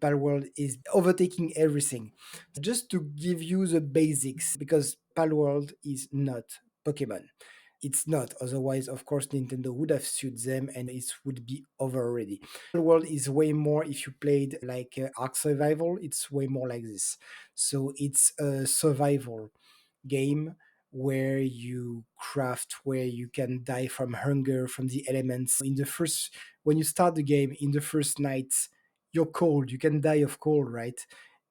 Palworld is overtaking everything. Just to give you the basics, because Palworld is not Pokemon. It's not. Otherwise, of course, Nintendo would have sued them and it would be over already. Palworld is way more, if you played like Ark Survival, it's way more like this. So it's a survival game where you craft, where you can die from hunger, from the elements. When you start the game, in the first night, you're cold, you can die of cold, right?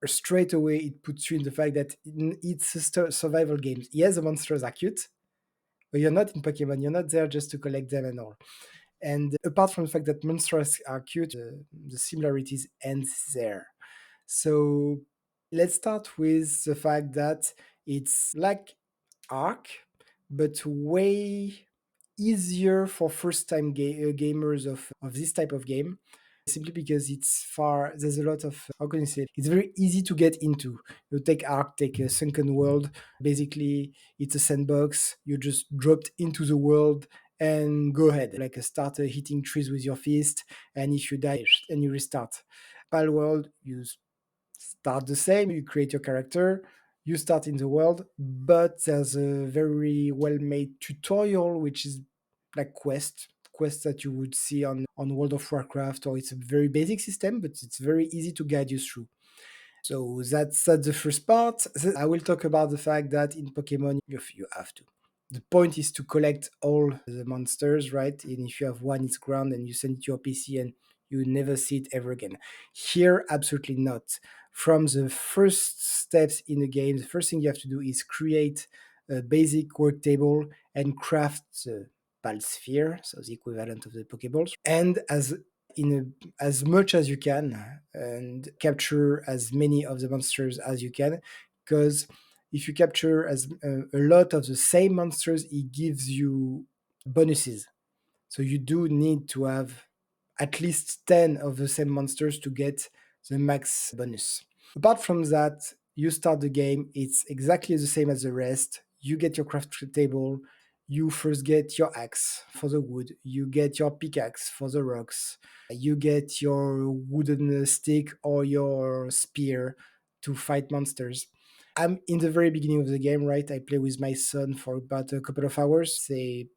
Straight away, it puts you in the fact that it's a survival game. Yes, the monsters are cute, but you're not in Pokemon, you're not there just to collect them and all. And apart from the fact that monsters are cute, the similarities end there. So let's start with the fact that it's like Ark, but way easier for first-time gamers of this type of game. Simply because there's a lot of, how can you say it? It's very easy to get into. You take Ark, take a Sunken World. Basically, it's a sandbox. You just dropped into the world and go ahead. Like a starter hitting trees with your fist, and if you die, and you restart. Palworld, you start the same. You create your character, you start in the world, but there's a very well made tutorial, which is like quests that you would see on World of Warcraft, or it's a very basic system, but it's very easy to guide you through. So that's the first part. I will talk about the fact that in Pokemon, you have to. The point is to collect all the monsters, right? And if you have one, it's ground, and you send it to your PC, and you never see it ever again. Here, absolutely not. From the first steps in the game, the first thing you have to do is create a basic work table and craft the Palsphere, so the equivalent of the Pokeballs. And as much as you can and capture as many of the monsters as you can, because if you capture a lot of the same monsters, it gives you bonuses. So you do need to have at least 10 of the same monsters to get the max bonus. Apart from that, you start the game, it's exactly the same as the rest. You get your craft table, you first get your axe for the wood, you get your pickaxe for the rocks, you get your wooden stick or your spear to fight monsters. I'm in the very beginning of the game, right? I play with my son for about a couple of hours, say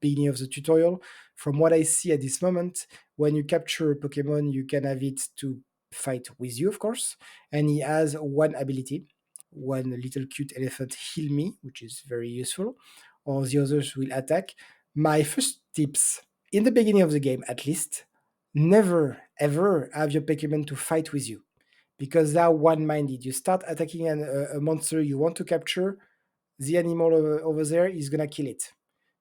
beginning of the tutorial. From what I see at this moment, when you capture a Pokemon, you can have it to fight with you, of course. And he has one ability, one little cute elephant heal me, which is very useful, or the others will attack. My first tips, in the beginning of the game at least, never ever have your Pokemon to fight with you because they are one-minded. You start attacking a monster you want to capture, the animal over there is gonna kill it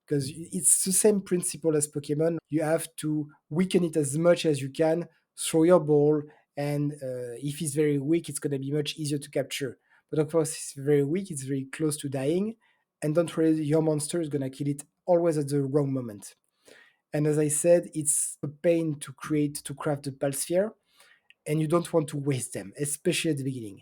because it's the same principle as Pokemon. You have to weaken it as much as you can, throw your ball, and if it's very weak, it's gonna be much easier to capture. But of course, it's very weak, it's very close to dying, and don't worry, your monster is gonna kill it always at the wrong moment. And as I said, it's a pain to craft the Palsphere, and you don't want to waste them, especially at the beginning.